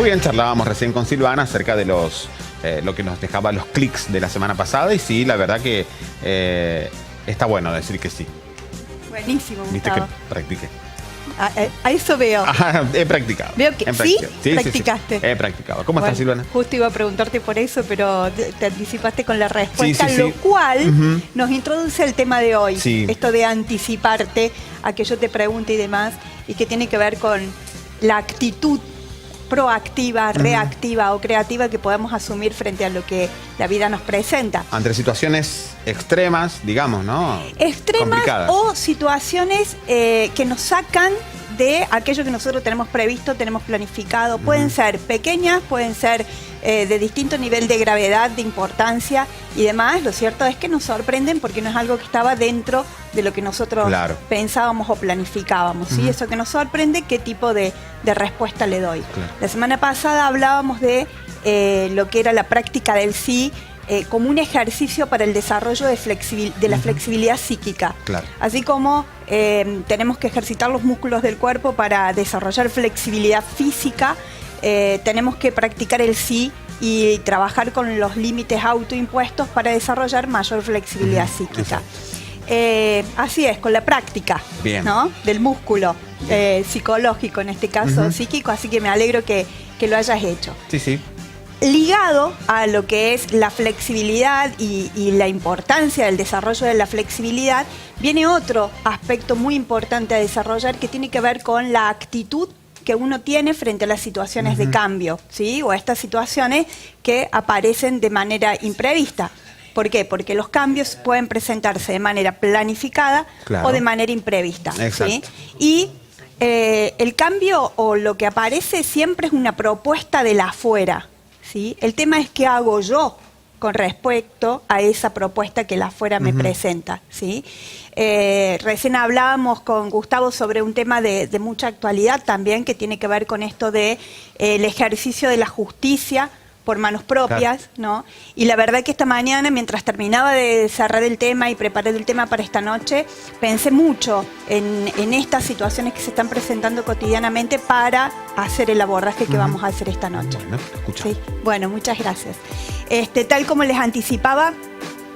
Muy bien, charlábamos recién con Silvana acerca de lo que nos dejaba los clics de la semana pasada y sí, la verdad que está bueno decir que sí. Buenísimo, Gustavo. Viste que practiqué. A eso veo. Ajá, he practicado. Veo que sí, practicaste. Sí. He practicado. ¿Cómo estás, Silvana? Justo iba a preguntarte por eso, pero te anticipaste con la respuesta, Sí. lo cual nos introduce el tema de hoy. Sí. Esto de anticiparte a que yo te pregunte y demás, y que tiene que ver con la actitud proactiva, reactiva o creativa que podemos asumir frente a lo que la vida nos presenta. Ante situaciones extremas, digamos, ¿no? Extremas o situaciones que nos sacan de aquello que nosotros tenemos previsto, tenemos planificado. Pueden ser pequeñas, pueden ser de distinto nivel de gravedad, de importancia y demás. Lo cierto es que nos sorprenden porque no es algo que estaba dentro de lo que nosotros pensábamos o planificábamos. ¿Sí? Eso que nos sorprende, ¿qué tipo de respuesta le doy? Claro. La semana pasada hablábamos de lo que era la práctica del sí, como un ejercicio para el desarrollo de la flexibilidad psíquica. Claro. Así como tenemos que ejercitar los músculos del cuerpo para desarrollar flexibilidad física, tenemos que practicar el sí y trabajar con los límites autoimpuestos para desarrollar mayor flexibilidad psíquica. Así es, con la práctica, ¿no? Del músculo psicológico, en este caso psíquico, así que me alegro que lo hayas hecho. Sí, sí. Ligado a lo que es la flexibilidad y la importancia del desarrollo de la flexibilidad, viene otro aspecto muy importante a desarrollar que tiene que ver con la actitud que uno tiene frente a las situaciones de cambio, ¿sí? O a estas situaciones que aparecen de manera imprevista. ¿Por qué? Porque los cambios pueden presentarse de manera planificada o de manera imprevista. ¿Sí? Y el cambio o lo que aparece siempre es una propuesta de la afuera. ¿Sí? El tema es qué hago yo con respecto a esa propuesta que la afuera me presenta. ¿Sí? Recién hablábamos con Gustavo sobre un tema de mucha actualidad también, que tiene que ver con esto de el ejercicio de la justicia por manos propias, ¿no? Y la verdad que esta mañana, mientras terminaba de cerrar el tema y preparar el tema para esta noche, pensé mucho en estas situaciones que se están presentando cotidianamente para hacer el abordaje que vamos a hacer esta noche. Bueno, escucha. ¿Sí? Bueno, muchas gracias. Tal como les anticipaba,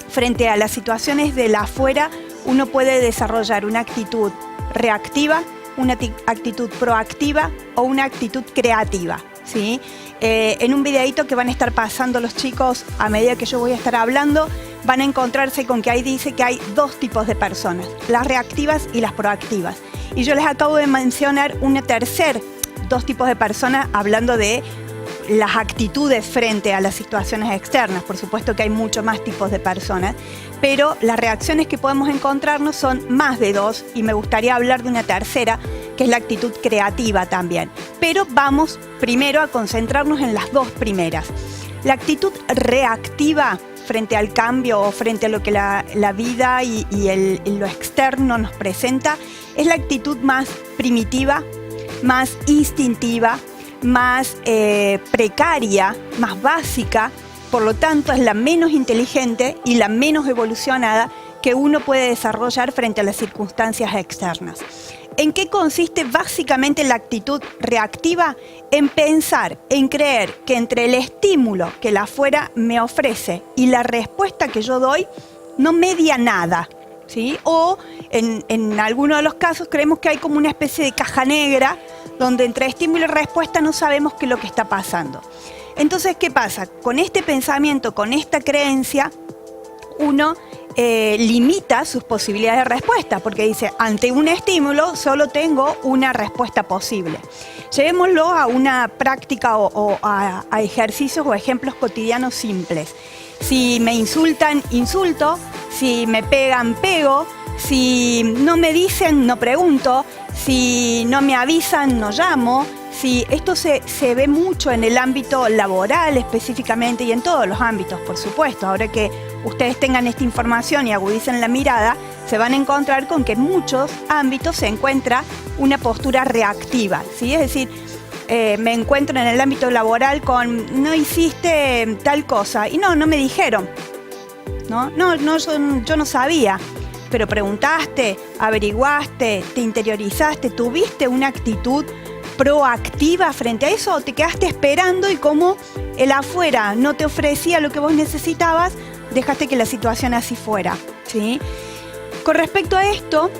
frente a las situaciones de la afuera, uno puede desarrollar una actitud reactiva, una actitud proactiva o una actitud creativa. ¿Sí? En un videíto que van a estar pasando los chicos a medida que yo voy a estar hablando, van a encontrarse con que ahí dice que hay dos tipos de personas, las reactivas y las proactivas. Y yo les acabo de mencionar dos tipos de personas hablando de las actitudes frente a las situaciones externas. Por supuesto que hay muchos más tipos de personas, pero las reacciones que podemos encontrarnos son más de dos y me gustaría hablar de una tercera, que es la actitud creativa también. Pero vamos primero a concentrarnos en las dos primeras. La actitud reactiva frente al cambio o frente a lo que la vida y lo externo nos presenta es la actitud más primitiva, más instintiva, más precaria, más básica, por lo tanto es la menos inteligente y la menos evolucionada que uno puede desarrollar frente a las circunstancias externas. ¿En qué consiste básicamente la actitud reactiva? En pensar, en creer que entre el estímulo que la afuera me ofrece y la respuesta que yo doy, no media nada. ¿Sí? O en algunos de los casos creemos que hay como una especie de caja negra donde entre estímulo y respuesta no sabemos qué es lo que está pasando. Entonces, ¿qué pasa? Con este pensamiento, con esta creencia, uno limita sus posibilidades de respuesta, porque dice, ante un estímulo solo tengo una respuesta posible. Llevémoslo a una práctica o a ejercicios o ejemplos cotidianos simples. Si me insultan, insulto. Si me pegan, pego. Si no me dicen, no pregunto. Si no me avisan, no llamo. Esto se ve mucho en el ámbito laboral específicamente y en todos los ámbitos, por supuesto. Ahora que ustedes tengan esta información y agudicen la mirada, se van a encontrar con que en muchos ámbitos se encuentra una postura reactiva, ¿sí? Es decir, me encuentro en el ámbito laboral con no hiciste tal cosa y no me dijeron, yo no sabía, pero preguntaste, averiguaste, te interiorizaste, tuviste una actitud proactiva frente a eso, o te quedaste esperando y como el afuera no te ofrecía lo que vos necesitabas, dejaste que la situación así fuera, ¿sí? Con respecto a esto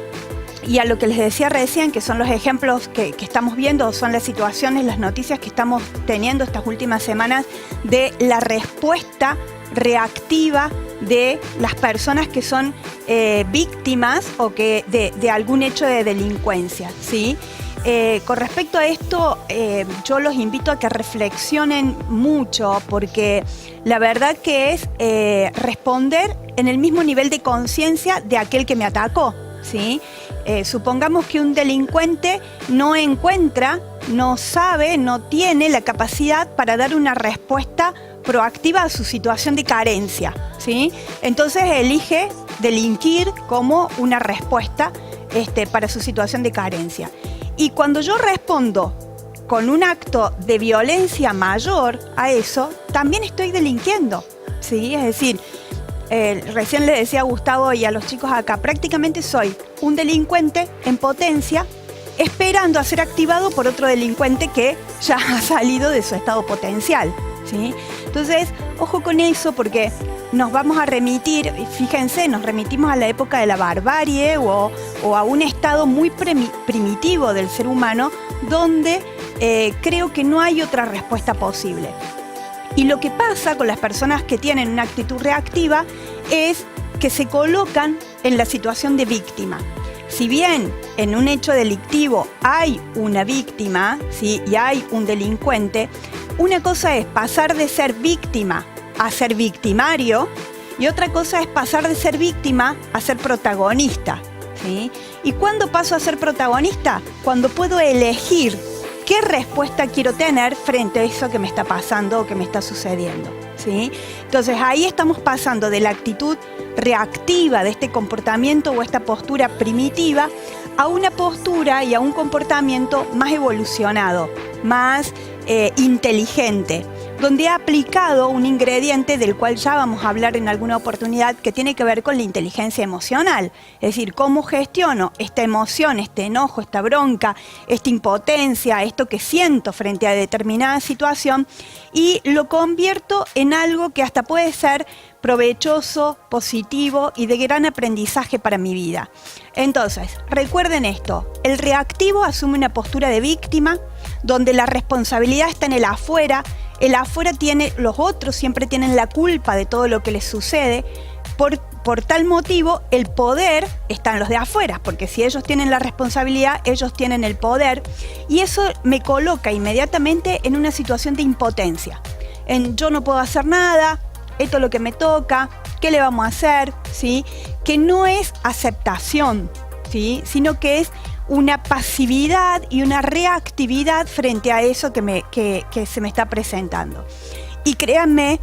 y a lo que les decía recién, que son los ejemplos que estamos viendo, son las situaciones, las noticias que estamos teniendo estas últimas semanas de la respuesta reactiva de las personas que son víctimas o que de algún hecho de delincuencia, ¿sí? Con respecto a esto, yo los invito a que reflexionen mucho, porque la verdad que es responder en el mismo nivel de conciencia de aquel que me atacó, ¿sí? Supongamos que un delincuente no encuentra, no sabe, no tiene la capacidad para dar una respuesta proactiva a su situación de carencia, ¿sí? Entonces elige delinquir como una respuesta para su situación de carencia. Y cuando yo respondo con un acto de violencia mayor a eso, también estoy delinquiendo, ¿sí? Es decir, recién le decía a Gustavo y a los chicos acá, prácticamente soy un delincuente en potencia esperando a ser activado por otro delincuente que ya ha salido de su estado potencial, ¿sí? Entonces, ojo con eso, porque nos vamos a remitir, fíjense, nos remitimos a la época de la barbarie o a un estado muy primitivo del ser humano donde creo que no hay otra respuesta posible. Y lo que pasa con las personas que tienen una actitud reactiva es que se colocan en la situación de víctima. Si bien en un hecho delictivo hay una víctima, ¿sí? Y hay un delincuente, una cosa es pasar de ser víctima a ser victimario y otra cosa es pasar de ser víctima a ser protagonista, ¿sí? ¿Y cuándo paso a ser protagonista? Cuando puedo elegir qué respuesta quiero tener frente a eso que me está pasando o que me está sucediendo, ¿sí? Entonces ahí estamos pasando de la actitud reactiva de este comportamiento o esta postura primitiva a una postura y a un comportamiento más evolucionado, más inteligente, donde ha aplicado un ingrediente del cual ya vamos a hablar en alguna oportunidad, que tiene que ver con la inteligencia emocional. Es decir, cómo gestiono esta emoción, este enojo, esta bronca, esta impotencia, esto que siento frente a determinada situación, y lo convierto en algo que hasta puede ser provechoso, positivo y de gran aprendizaje para mi vida. Entonces, recuerden esto, el reactivo asume una postura de víctima, donde la responsabilidad está en el afuera tiene, los otros siempre tienen la culpa de todo lo que les sucede, por tal motivo el poder está en los de afuera, porque si ellos tienen la responsabilidad, ellos tienen el poder, y eso me coloca inmediatamente en una situación de impotencia, en yo no puedo hacer nada, esto es lo que me toca, ¿qué le vamos a hacer? ¿Sí? Que no es aceptación, ¿sí? Sino que es una pasividad y una reactividad frente a eso que se me está presentando. Y créanme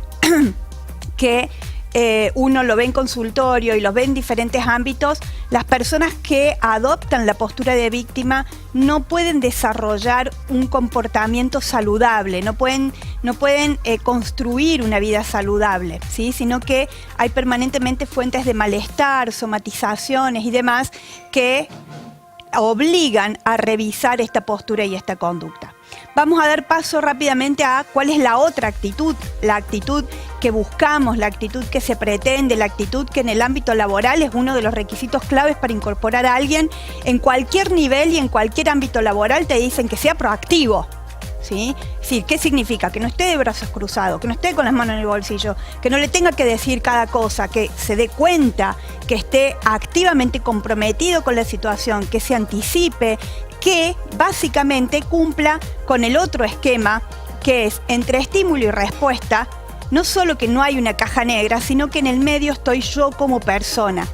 que uno lo ve en consultorio y lo ve en diferentes ámbitos, las personas que adoptan la postura de víctima no pueden desarrollar un comportamiento saludable, no pueden construir una vida saludable, ¿sí? Sino que hay permanentemente fuentes de malestar, somatizaciones y demás que obligan a revisar esta postura y esta conducta. Vamos a dar paso rápidamente a cuál es la otra actitud, la actitud que buscamos, la actitud que se pretende, la actitud que en el ámbito laboral es uno de los requisitos claves para incorporar a alguien en cualquier nivel y en cualquier ámbito laboral. Te dicen que sea proactivo, ¿sí? Sí, ¿qué significa? Que no esté de brazos cruzados, que no esté con las manos en el bolsillo, que no le tenga que decir cada cosa, que se dé cuenta, que esté activamente comprometido con la situación, que se anticipe, que básicamente cumpla con el otro esquema, que es entre estímulo y respuesta, no solo que no hay una caja negra, sino que en el medio estoy yo como persona.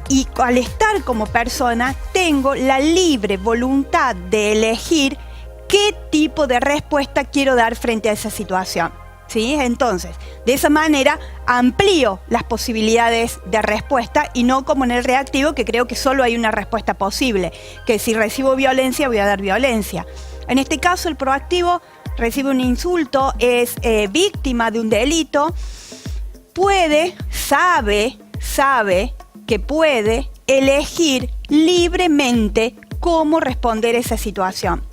Y al estar como persona, tengo la libre voluntad de elegir qué tipo de respuesta quiero dar frente a esa situación, ¿sí? Entonces, de esa manera amplío las posibilidades de respuesta y no como en el reactivo, que creo que solo hay una respuesta posible, que si recibo violencia voy a dar violencia. En este caso, el proactivo recibe un insulto, es víctima de un delito, sabe que puede elegir libremente cómo responder a esa situación.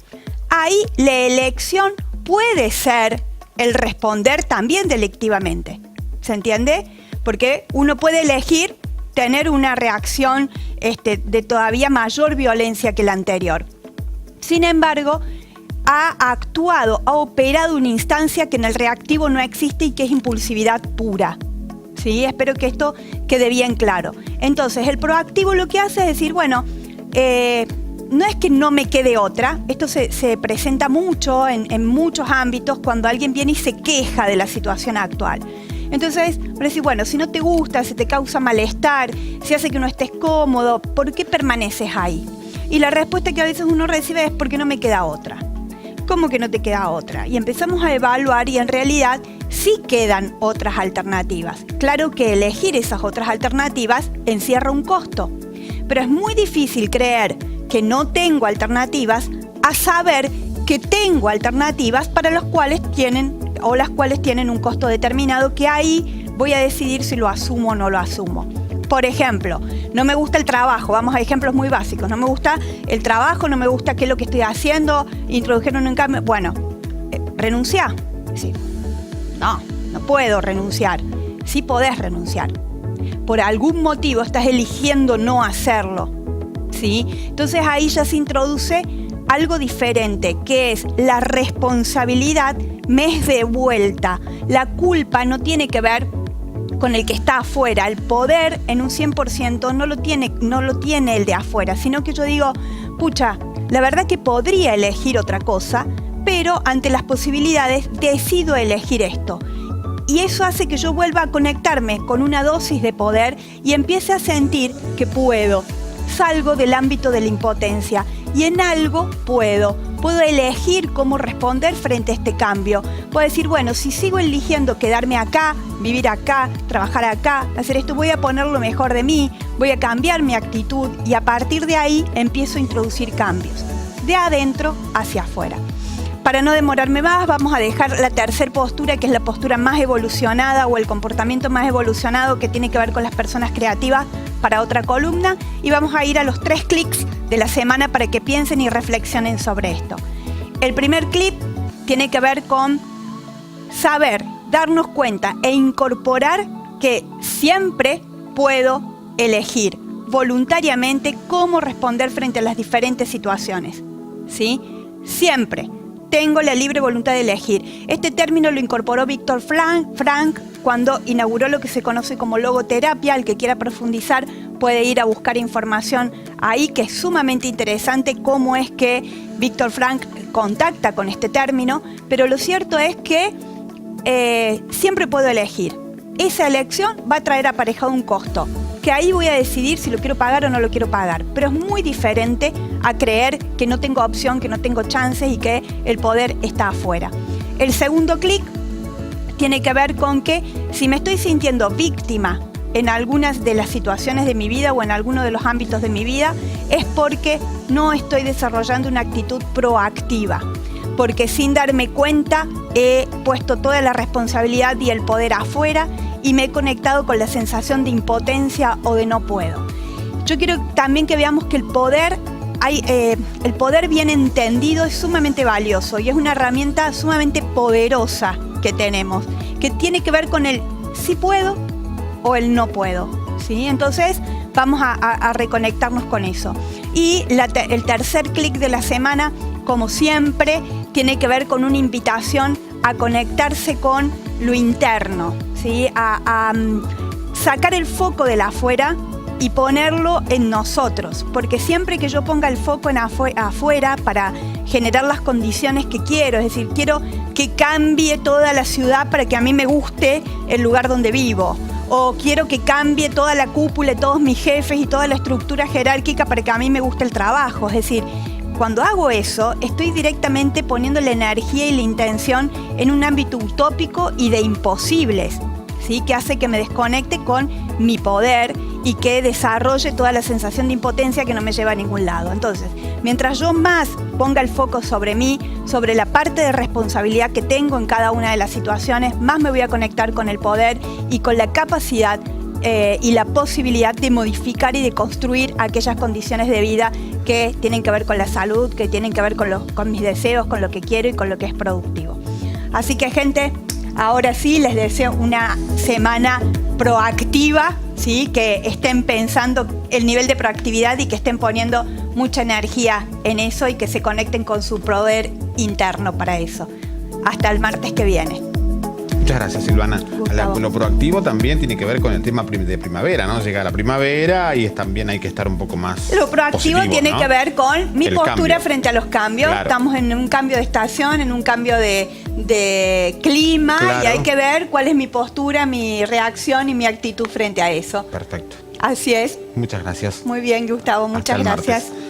ahí la elección puede ser el responder también delictivamente. ¿Se entiende? Porque uno puede elegir tener una reacción de todavía mayor violencia que la anterior. Sin embargo, ha actuado, ha operado una instancia que en el reactivo no existe y que es impulsividad pura. ¿Sí? Espero que esto quede bien claro. Entonces, el proactivo lo que hace es decir, bueno, no es que no me quede otra. Esto se presenta mucho en muchos ámbitos cuando alguien viene y se queja de la situación actual. Entonces, decir, bueno, si no te gusta, si te causa malestar, si hace que no estés cómodo, ¿por qué permaneces ahí? Y la respuesta que a veces uno recibe es porque no me queda otra. ¿Cómo que no te queda otra? Y empezamos a evaluar y en realidad sí quedan otras alternativas. Claro que elegir esas otras alternativas encierra un costo, pero es muy difícil creer que no tengo alternativas a saber que tengo alternativas para las cuales tienen un costo determinado, que ahí voy a decidir si lo asumo o no lo asumo. Por ejemplo, no me gusta el trabajo, vamos a ejemplos muy básicos, no me gusta el trabajo, no me gusta qué es lo que estoy haciendo, introdujeron un cambio, bueno, renunciar. Sí. No puedo renunciar. Sí podés renunciar. Por algún motivo estás eligiendo no hacerlo, ¿sí? Entonces ahí ya se introduce algo diferente, que es la responsabilidad me es devuelta. La culpa no tiene que ver con el que está afuera. El poder en un 100% no lo tiene el de afuera, sino que yo digo, pucha, la verdad que podría elegir otra cosa, pero ante las posibilidades decido elegir esto. Y eso hace que yo vuelva a conectarme con una dosis de poder y empiece a sentir que puedo. Salgo del ámbito de la impotencia y en algo puedo elegir cómo responder frente a este cambio. Puedo decir, bueno, si sigo eligiendo quedarme acá, vivir acá, trabajar acá, hacer esto, voy a poner lo mejor de mí, voy a cambiar mi actitud y a partir de ahí empiezo a introducir cambios, de adentro hacia afuera. Para no demorarme más, vamos a dejar la tercera postura, que es la postura más evolucionada o el comportamiento más evolucionado que tiene que ver con las personas creativas, para otra columna, y vamos a ir a los 3 clics de la semana para que piensen y reflexionen sobre esto. El primer clip tiene que ver con saber, darnos cuenta e incorporar que siempre puedo elegir voluntariamente cómo responder frente a las diferentes situaciones, ¿sí? Siempre tengo la libre voluntad de elegir. Este término lo incorporó Víctor Frank cuando inauguró lo que se conoce como logoterapia. El que quiera profundizar puede ir a buscar información ahí, que es sumamente interesante cómo es que Víctor Frank contacta con este término, pero lo cierto es que siempre puedo elegir. Esa elección va a traer aparejado un costo, que ahí voy a decidir si lo quiero pagar o no lo quiero pagar, pero es muy diferente a creer que no tengo opción, que no tengo chances y que el poder está afuera. El segundo clic tiene que ver con que si me estoy sintiendo víctima en algunas de las situaciones de mi vida o en alguno de los ámbitos de mi vida, es porque no estoy desarrollando una actitud proactiva, porque sin darme cuenta he puesto toda la responsabilidad y el poder afuera y me he conectado con la sensación de impotencia o de no puedo. Yo quiero también que veamos que el poder bien entendido es sumamente valioso y es una herramienta sumamente poderosa que tenemos, que tiene que ver con el sí puedo o el no puedo, ¿sí? Entonces vamos a reconectarnos con eso. Y el tercer clic de la semana, como siempre, tiene que ver con una invitación a conectarse con lo interno, ¿sí? A sacar el foco de la afuera y ponerlo en nosotros, porque siempre que yo ponga el foco en afuera para generar las condiciones que quiero, es decir, quiero que cambie toda la ciudad para que a mí me guste el lugar donde vivo, o quiero que cambie toda la cúpula, todos mis jefes y toda la estructura jerárquica para que a mí me guste el trabajo, es decir, cuando hago eso, estoy directamente poniendo la energía y la intención en un ámbito utópico y de imposibles, ¿sí? Que hace que me desconecte con mi poder y que desarrolle toda la sensación de impotencia que no me lleva a ningún lado. Entonces, mientras yo más ponga el foco sobre mí, sobre la parte de responsabilidad que tengo en cada una de las situaciones, más me voy a conectar con el poder y con la capacidad y la posibilidad de modificar y de construir aquellas condiciones de vida que tienen que ver con la salud, que tienen que ver con mis deseos, con lo que quiero y con lo que es productivo. Así que, gente, ahora sí les deseo una semana proactiva, ¿sí? Que estén pensando el nivel de proactividad y que estén poniendo mucha energía en eso y que se conecten con su poder interno para eso. Hasta el martes que viene. Muchas gracias, Silvana. Lo proactivo también tiene que ver con el tema de primavera, ¿no? Llega la primavera y también hay que estar un poco más Lo proactivo positivo, tiene ¿no? que ver con mi postura cambio frente a los cambios. Claro. Estamos en un cambio de estación, en un cambio de clima, Claro. y hay que ver cuál es mi postura, mi reacción y mi actitud frente a eso. Perfecto. Así es. Muchas gracias. Muy bien, Gustavo. Muchas Hasta el gracias. martes.